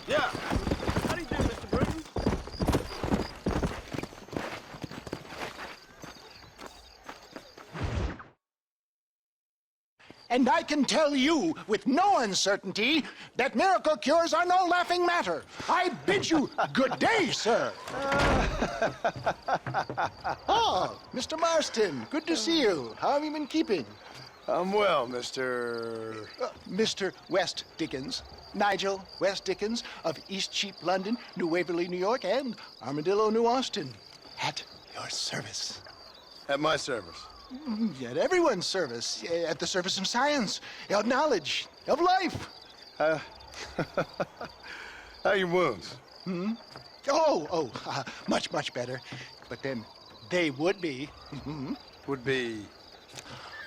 Yeah. How do you do, Mr. Bruton? And I can tell you with no uncertainty that miracle cures are no laughing matter. I bid you good day, sir. Oh, Mr. Marston, good to see you. How have you been keeping? I'm well, Mr. Mr. West Dickens. Nigel West Dickens of Eastcheap, London, New Waverly, New York, and Armadillo, New Austin. At your service. At my service. At everyone's service. At the service of science, of knowledge, of life. How are your wounds? Much, much better. But then they would be. Would be...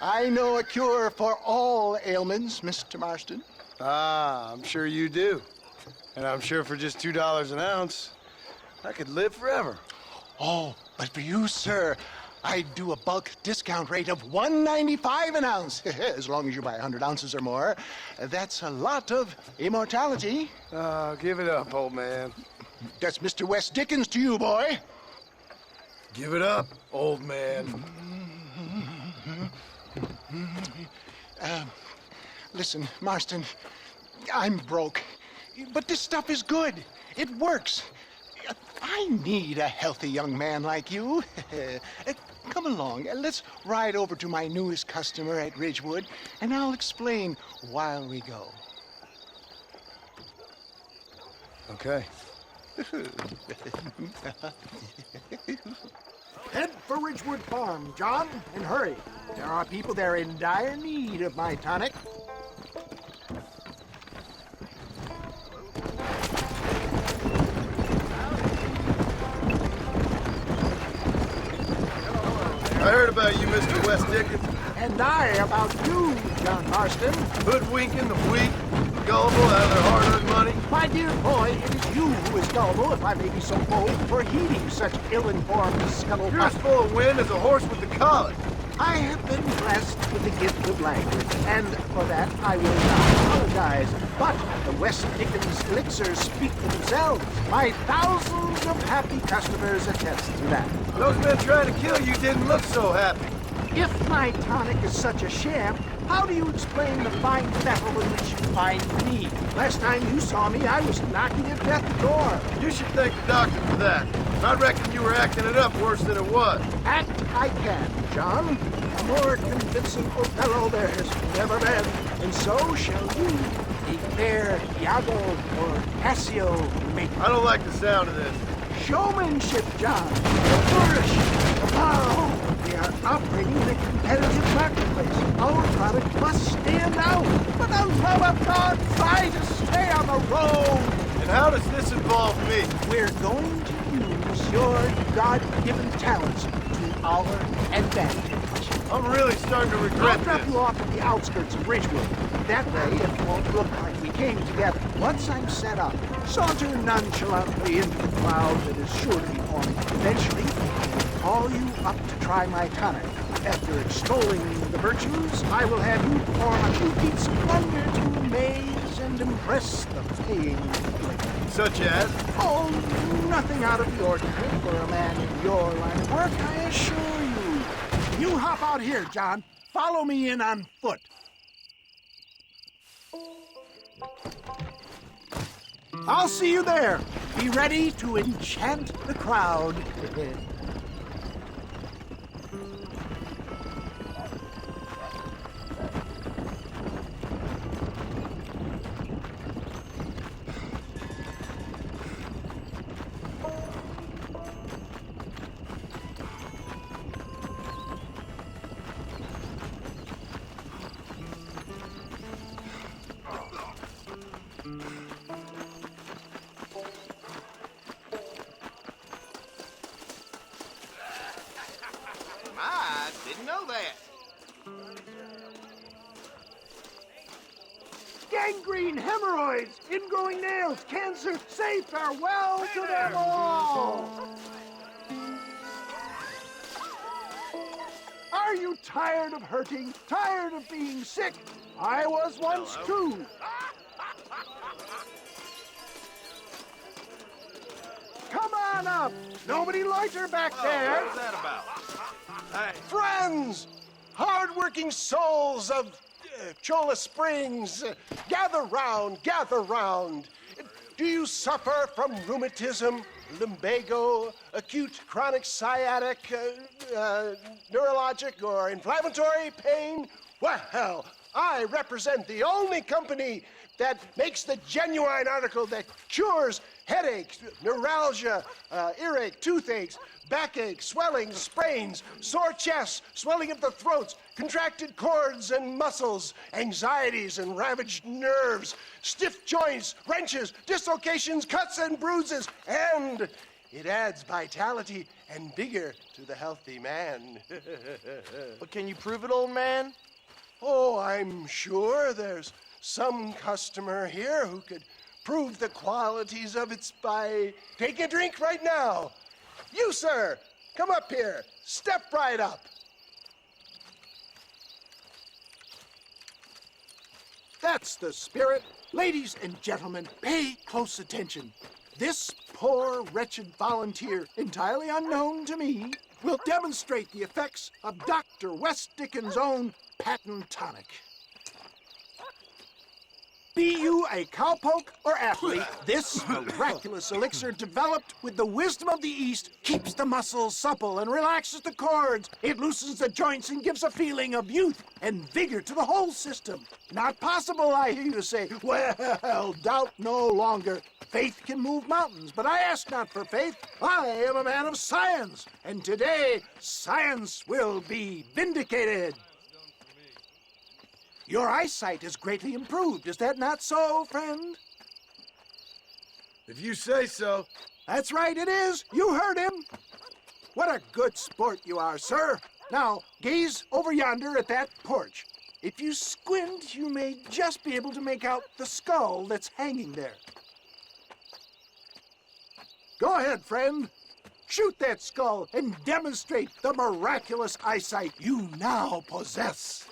I know a cure for all ailments, Mr. Marston. Ah, I'm sure you do. And I'm sure for just $2 an ounce, I could live forever. Oh, but for you, sir, I'd do a bulk discount rate of $1.95 an ounce, as long as you buy 100 ounces or more. That's a lot of immortality. Give it up, old man. That's Mr. West Dickens to you, boy. Give it up, old man. Listen, Marston, I'm broke, but this stuff is good. It works. I need a healthy young man like you. Come along, let's ride over to my newest customer at Ridgewood, and I'll explain while we go. Okay. Head for Ridgewood Farm, John, and hurry. There are people there in dire need of my tonic. I heard about you, Mr. West Dickens. And I about you, John Marston. Hoodwinking the weak, gullible out of their hard-earned money. My dear boy, it is you who is gullible, if I may be so bold, for heeding such ill-informed scuttlebutt. You're as full of wind as a horse with the colic. I have been blessed with the gift of language, and for that I will not apologize. But the West Dickens elixirs speak for themselves. My thousands of happy customers attest to that. Those men trying to kill you didn't look so happy. If my tonic is such a sham, how do you explain the fine battle in which you find me? Last time you saw me, I was knocking at death's door. You should thank the doctor for that. I reckon you were acting it up worse than it was. Act I can, John. A more convincing Othello there has never been. And so shall you, a fair Iago or Cassio make. I don't like the sound of this. Showmanship, John. The flourish. Oh, we are operating in a competitive marketplace. Our product must stand out. For the love of God, try to stay on the road. And how does this involve me? We're going to use your God-given talents to our advantage. I'm really starting to I'll regret drop this. you off at the outskirts of Ridgewood. That way, it won't look like we came together. Once I'm set up, saunter nonchalantly into the crowd that is sure to be forming. Eventually, I'll call you up to try my tonic. After extolling the virtues, I will have you perform a few feats of wonder to amaze and impress the paying public. Such as? Oh, nothing out of the ordinary for a man in your line of work, I assure you. You hop out here, John. Follow me in on foot. I'll see you there. Be ready to enchant the crowd. I didn't know that. Gangrene, hemorrhoids, ingrowing nails, cancer, say farewell to them all! Are you tired of hurting? Tired of being sick? I was once too. on up. Nobody loiter back there. What's that about? Hey, Friends, hard-working souls of Cholla Springs, gather round, gather round. Do you suffer from rheumatism, lumbago, acute chronic sciatic, neurologic, or inflammatory pain? Well, I represent the only company that makes the genuine article that cures headaches, neuralgia, earache, toothaches, backache, swelling, sprains, sore chests, swelling of the throats, contracted cords and muscles, anxieties and ravaged nerves, stiff joints, wrenches, dislocations, cuts and bruises, and it adds vitality and vigor to the healthy man. but can you prove it, old man? Oh, I'm sure there's some customer here who could prove the qualities of it by taking a drink right now. You, sir, come up here. Step right up. That's the spirit. Ladies and gentlemen, pay close attention. This poor, wretched volunteer, entirely unknown to me, will demonstrate the effects of Dr. West Dickens' own patent tonic. Be you a cowpoke or athlete, this miraculous elixir developed with the wisdom of the East keeps the muscles supple and relaxes the cords. It loosens the joints and gives a feeling of youth and vigor to the whole system. Not possible, I hear you say. Well, doubt no longer. Faith can move mountains, but I ask not for faith. I am a man of science, and today science will be vindicated. Your eyesight is greatly improved. Is that not so, friend? If you say so. That's right, it is. You heard him. What a good sport you are, sir. Now, gaze over yonder at that porch. If you squint, you may just be able to make out the skull that's hanging there. Go ahead, friend. Shoot that skull and demonstrate the miraculous eyesight you now possess.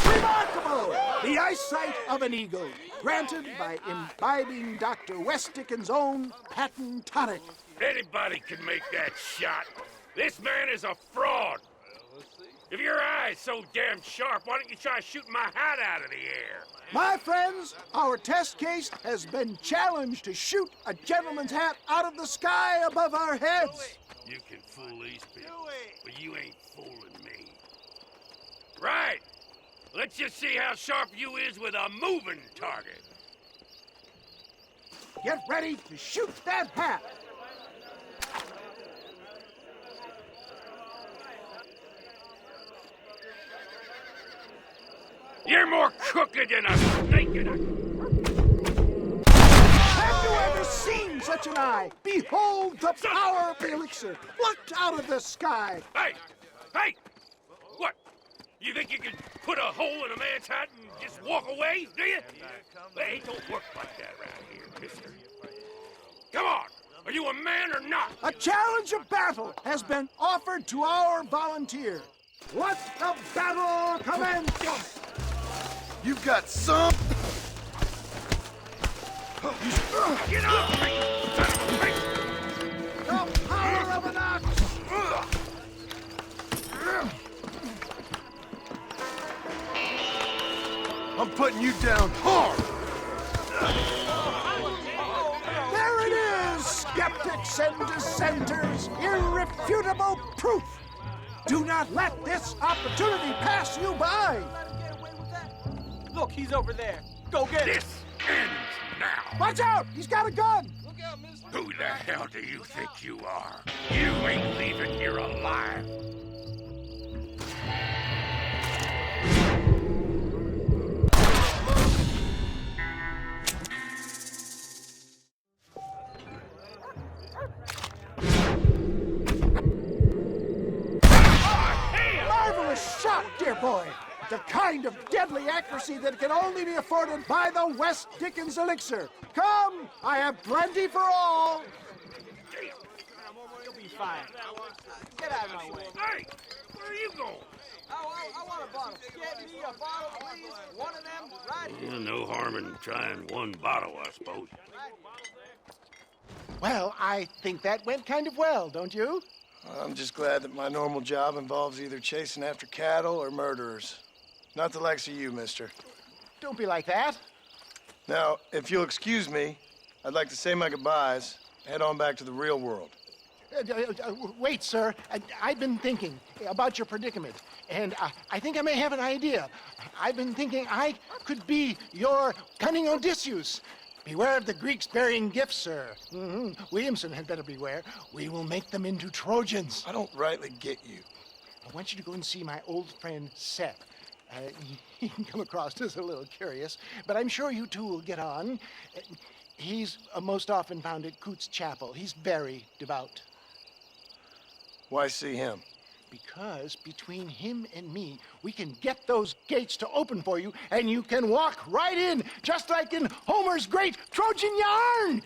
Remarkable! The eyesight of an eagle, granted by imbibing Dr. West Dickens' own patent tonic. Anybody can make that shot. This man is a fraud. If your eye's so damn sharp, why don't you try shooting my hat out of the air? My friends, our test case has been challenged to shoot a gentleman's hat out of the sky above our heads. You can fool these people, but you ain't fooling me. Right. Let's just see how sharp you is with a moving target. Get ready to shoot that hat. You're more crooked than a snake in a... Have you ever seen such an eye? Behold the power of the elixir, plucked out of the sky. Hey! Hey! What? You think you can put a hole in a man's hat and just walk away, do you? Hey, it don't work like that around here, mister. Come on! Are you a man or not? A challenge of battle has been offered to our volunteer. Let the battle commence! You've got some. Get off me! The power of an ox! I'm putting you down hard. There it is, skeptics and dissenters, irrefutable proof. Do not let this opportunity pass you by. Look, he's over there. Go get him. This ends now. Watch out, he's got a gun. Look out, mister. Who the hell do you think you are? You ain't leaving here alive. Marvelous shot, dear boy. The kind of deadly accuracy that can only be afforded by the West Dickens elixir. Come, I have plenty for all. He'll be fine. Get out of my way. Hey, where are you going? I want a bottle. Get me a bottle, please. One of them, right here. No harm in trying one bottle, I suppose. Well, I think that went kind of well, don't you? I'm just glad that my normal job involves either chasing after cattle or murderers. Not the likes of you, mister. Don't be like that. Now, if you'll excuse me, I'd like to say my goodbyes, head on back to the real world. Wait, sir. I've been thinking about your predicament, and I think I may have an idea. I've been thinking I could be your cunning Odysseus. Beware of the Greeks bearing gifts, sir. Williamson had better beware. We will make them into Trojans. I don't rightly get you. I want you to go and see my old friend Seth. He can come across as a little curious, but I'm sure you two will get on. He's most often found at Coots Chapel. He's very devout. Why see him? Because between him and me, we can get those gates to open for you, and you can walk right in, just like in Homer's great Trojan yarn!